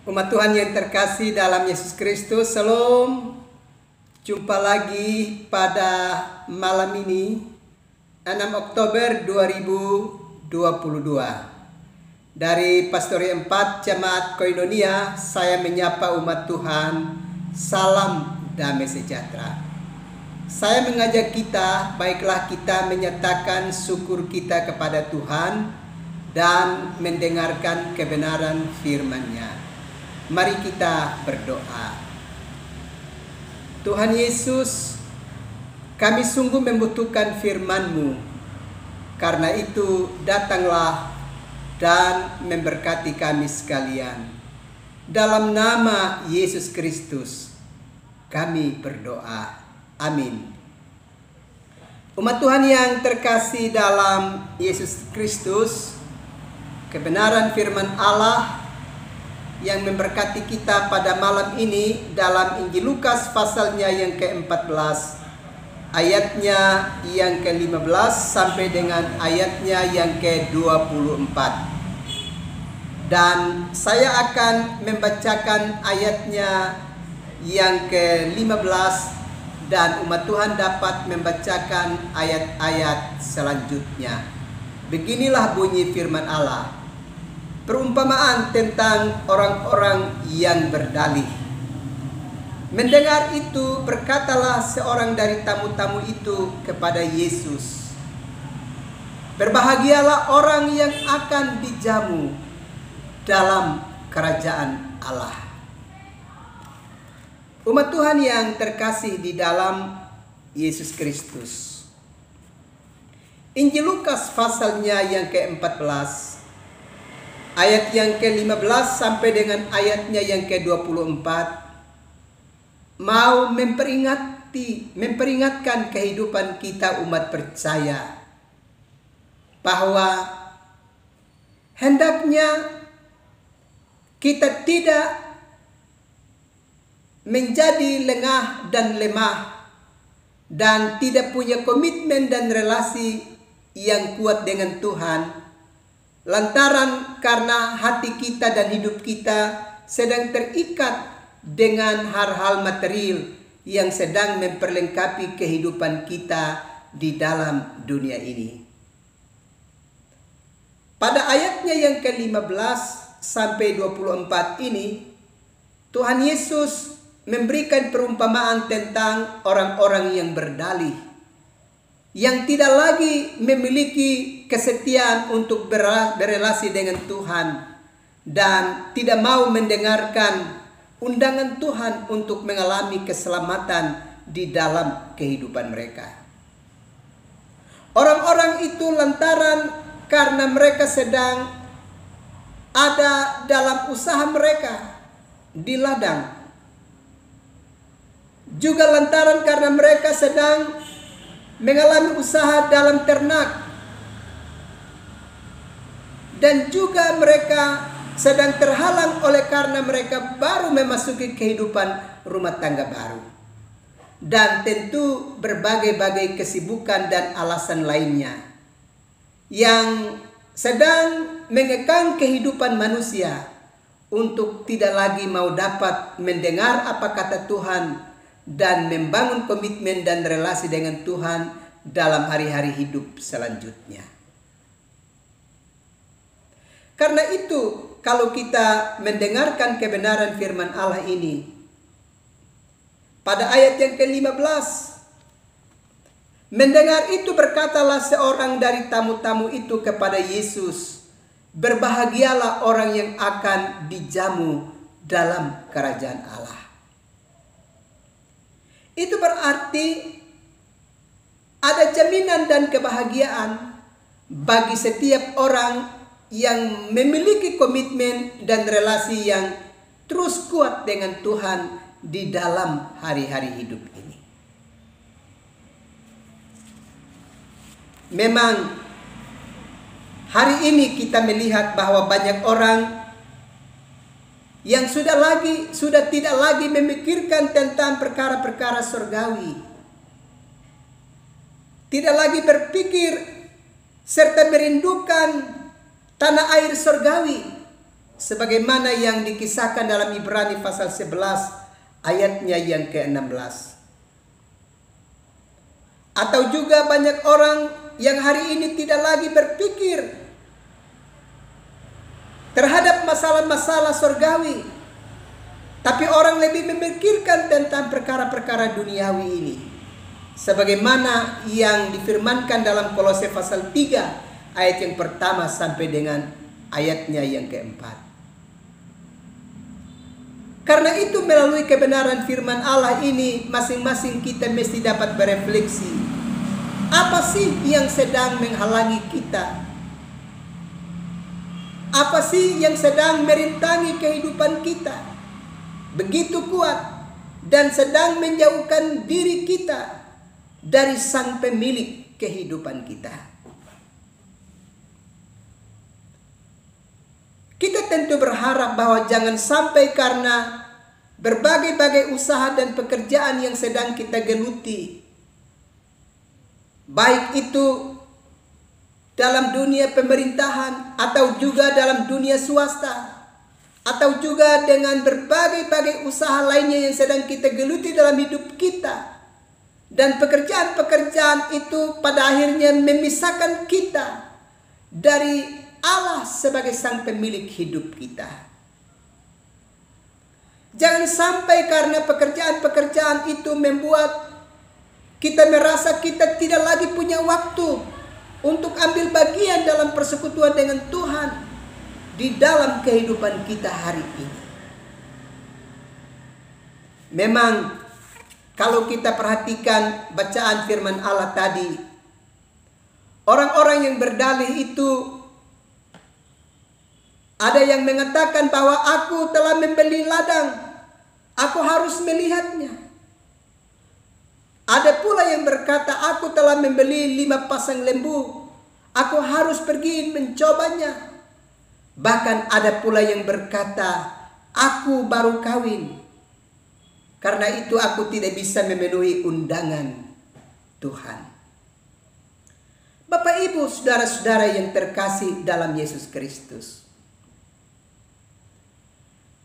Umat Tuhan yang terkasih dalam Yesus Kristus, Shalom. Jumpa lagi pada malam ini, 6 Oktober 2022. Dari Pastori 4 Jemaat Koinonia, saya menyapa umat Tuhan, salam damai sejahtera. Saya mengajak kita, baiklah kita menyatakan syukur kita kepada Tuhan dan mendengarkan kebenaran firman-Nya. Mari kita berdoa. Tuhan Yesus, kami sungguh membutuhkan firman-Mu. Karena itu datanglah dan memberkati kami sekalian. Dalam nama Yesus Kristus, kami berdoa. Amin. Umat Tuhan yang terkasih dalam Yesus Kristus, kebenaran firman Allah yang memberkati kita pada malam ini dalam Injil Lukas pasalnya yang ke-14, ayatnya yang ke-15 sampai dengan ayatnya yang ke-24. Dan saya akan membacakan ayatnya yang ke-15 dan umat Tuhan dapat membacakan ayat-ayat selanjutnya. Beginilah bunyi firman Allah. Perumpamaan tentang orang-orang yang berdalih. Mendengar itu, berkatalah seorang dari tamu-tamu itu kepada Yesus, "Berbahagialah orang yang akan dijamu dalam kerajaan Allah." Umat Tuhan yang terkasih di dalam Yesus Kristus, Injil Lukas pasalnya yang ke-14, ayat yang ke-15 sampai dengan ayatnya yang ke-24 mau memperingatkan kehidupan kita umat percaya bahwa hendaknya kita tidak menjadi lengah dan lemah dan tidak punya komitmen dan relasi yang kuat dengan Tuhan, lantaran karena hati kita dan hidup kita sedang terikat dengan hal-hal material yang sedang memperlengkapi kehidupan kita di dalam dunia ini. Pada ayatnya yang ke-15 sampai 24 ini, Tuhan Yesus memberikan perumpamaan tentang orang-orang yang berdalih, yang tidak lagi memiliki kesetiaan untuk berelasi dengan Tuhan dan tidak mau mendengarkan undangan Tuhan untuk mengalami keselamatan di dalam kehidupan mereka. Orang-orang itu lantaran karena mereka sedang ada dalam usaha mereka di ladang, juga lantaran karena mereka sedang mengalami usaha dalam ternak, dan juga mereka sedang terhalang oleh karena mereka baru memasuki kehidupan rumah tangga baru, dan tentu berbagai-bagai kesibukan dan alasan lainnya yang sedang mengekang kehidupan manusia untuk tidak lagi mau dapat mendengar apa kata Tuhan dan membangun komitmen dan relasi dengan Tuhan dalam hari-hari hidup selanjutnya. Karena itu, kalau kita mendengarkan kebenaran firman Allah ini, pada ayat yang ke-15, mendengar itu berkatalah seorang dari tamu-tamu itu kepada Yesus, "Berbahagialah orang yang akan dijamu dalam kerajaan Allah." Itu berarti ada jaminan dan kebahagiaan bagi setiap orang yang memiliki komitmen dan relasi yang terus kuat dengan Tuhan di dalam hari-hari hidup ini. Memang hari ini kita melihat bahwa banyak orang yang sudah tidak lagi memikirkan tentang perkara-perkara surgawi, tidak lagi berpikir serta merindukan tanah air surgawi sebagaimana yang dikisahkan dalam Ibrani pasal 11 ayatnya yang ke-16. Atau juga banyak orang yang hari ini tidak lagi berpikir terhadap masalah-masalah surgawi, tapi orang lebih memikirkan tentang perkara-perkara duniawi ini. Sebagaimana yang difirmankan dalam Kolose pasal 3 ayat yang pertama sampai dengan ayatnya yang keempat. Karena itu melalui kebenaran firman Allah ini, masing-masing kita mesti dapat berefleksi. Apa sih yang sedang menghalangi kita? Apa sih yang sedang merintangi kehidupan kita begitu kuat dan sedang menjauhkan diri kita dari sang pemilik kehidupan kita? Kita tentu berharap bahwa jangan sampai karena berbagai-bagai usaha dan pekerjaan yang sedang kita geluti, baik itu dalam dunia pemerintahan atau juga dalam dunia swasta, atau juga dengan berbagai-bagai usaha lainnya yang sedang kita geluti dalam hidup kita, dan pekerjaan-pekerjaan itu pada akhirnya memisahkan kita dari Allah sebagai sang pemilik hidup kita. Jangan sampai karena pekerjaan-pekerjaan itu membuat kita merasa kita tidak lagi punya waktu untuk ambil bagian dalam persekutuan dengan Tuhan di dalam kehidupan kita hari ini. Memang kalau kita perhatikan bacaan firman Allah tadi, orang-orang yang berdalih itu ada yang mengatakan bahwa aku telah membeli ladang, aku harus melihatnya. Ada pula yang berkata, aku telah membeli 5 pasang lembu, aku harus pergi mencobanya. Bahkan ada pula yang berkata, aku baru kawin, karena itu aku tidak bisa memenuhi undangan Tuhan. Bapak, Ibu, saudara-saudara yang terkasih dalam Yesus Kristus,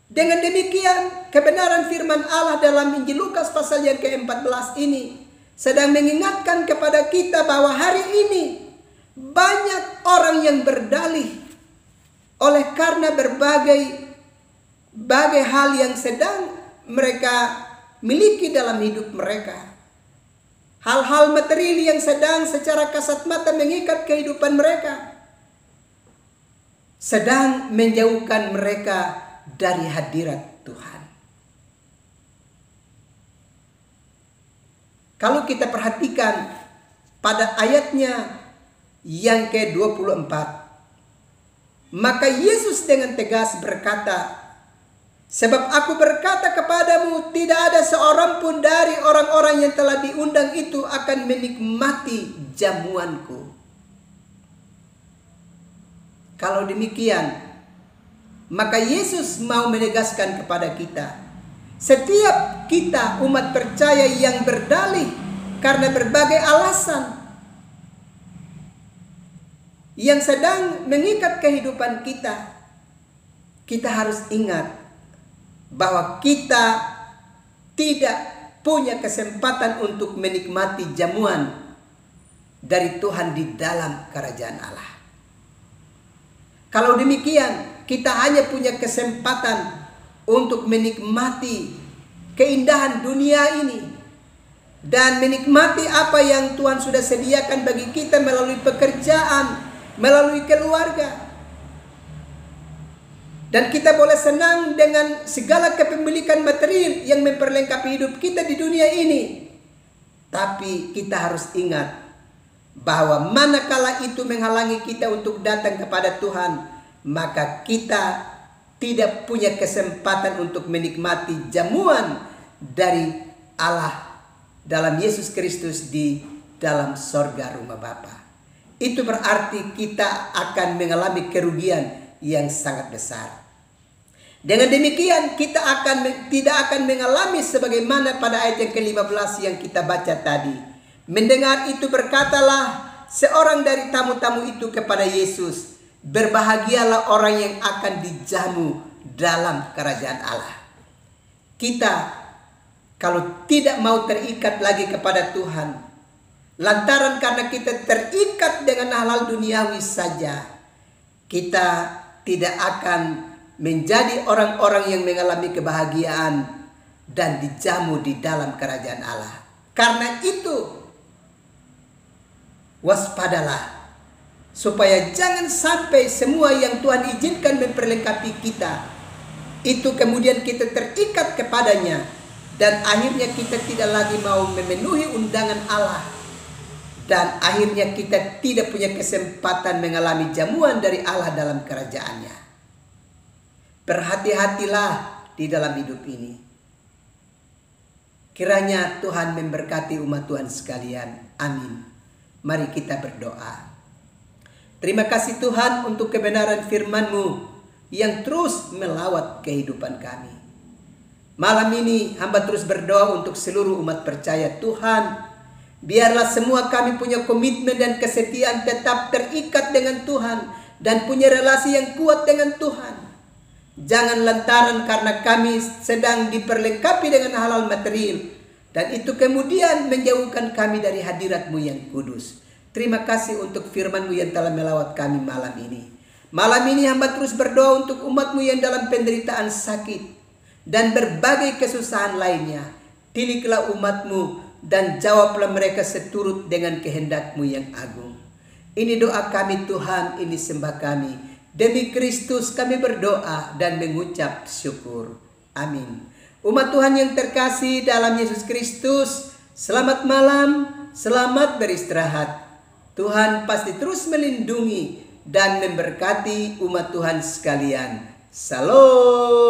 dengan demikian, kebenaran firman Allah dalam Injil Lukas pasal yang ke-14 ini sedang mengingatkan kepada kita bahwa hari ini banyak orang yang berdalih oleh karena berbagai hal yang sedang mereka miliki dalam hidup mereka. Hal-hal material yang sedang secara kasat mata mengikat kehidupan mereka, sedang menjauhkan mereka dari hadirat Tuhan. Kalau kita perhatikan pada ayatnya yang ke-24, maka Yesus dengan tegas berkata, sebab aku berkata kepadamu, tidak ada seorang pun dari orang-orang yang telah diundang itu akan menikmati jamuanku. Kalau demikian, maka Yesus mau menegaskan kepada kita, setiap kita umat percaya yang berdalih karena berbagai alasan yang sedang mengikat kehidupan kita, kita harus ingat bahwa kita tidak punya kesempatan untuk menikmati jamuan dari Tuhan di dalam kerajaan Allah. Kalau demikian, kita hanya punya kesempatan untuk menikmati keindahan dunia ini dan menikmati apa yang Tuhan sudah sediakan bagi kita melalui pekerjaan, melalui keluarga. Dan kita boleh senang dengan segala kepemilikan material yang memperlengkapi hidup kita di dunia ini. Tapi kita harus ingat bahwa manakala itu menghalangi kita untuk datang kepada Tuhan, maka kita tidak punya kesempatan untuk menikmati jamuan dari Allah dalam Yesus Kristus di dalam sorga rumah Bapa. Itu berarti kita akan mengalami kerugian yang sangat besar. Dengan demikian kita tidak akan mengalami sebagaimana pada ayat yang ke-15 yang kita baca tadi. Mendengar itu berkatalah seorang dari tamu-tamu itu kepada Yesus, Berbahagialah orang yang akan dijamu dalam kerajaan Allah. Kita kalau tidak mau terikat lagi kepada Tuhan, lantaran karena kita terikat dengan hal-hal duniawi saja, kita tidak akan menjadi orang-orang yang mengalami kebahagiaan dan dijamu di dalam kerajaan Allah. Karena itu, waspadalah supaya jangan sampai semua yang Tuhan izinkan memperlengkapi kita itu kemudian kita terikat kepadanya dan akhirnya kita tidak lagi mau memenuhi undangan Allah dan akhirnya kita tidak punya kesempatan mengalami jamuan dari Allah dalam kerajaannya. Berhati-hatilah di dalam hidup ini. Kiranya Tuhan memberkati umat Tuhan sekalian. Amin. Mari kita berdoa. Terima kasih Tuhan untuk kebenaran firman-Mu yang terus melawat kehidupan kami. Malam ini hamba terus berdoa untuk seluruh umat percaya. Tuhan, biarlah semua kami punya komitmen dan kesetiaan tetap terikat dengan Tuhan dan punya relasi yang kuat dengan Tuhan. Jangan lantaran karena kami sedang diperlengkapi dengan hal-hal material dan itu kemudian menjauhkan kami dari hadirat-Mu yang kudus. Terima kasih untuk firman-Mu yang telah melawat kami malam ini. Malam ini hamba terus berdoa untuk umat-Mu yang dalam penderitaan sakit dan berbagai kesusahan lainnya. Pilihlah umat-Mu dan jawablah mereka seturut dengan kehendak-Mu yang agung. Ini doa kami Tuhan, ini sembah kami. Demi Kristus kami berdoa dan mengucap syukur. Amin. Umat Tuhan yang terkasih dalam Yesus Kristus, selamat malam, selamat beristirahat. Tuhan pasti terus melindungi dan memberkati umat Tuhan sekalian. Salam.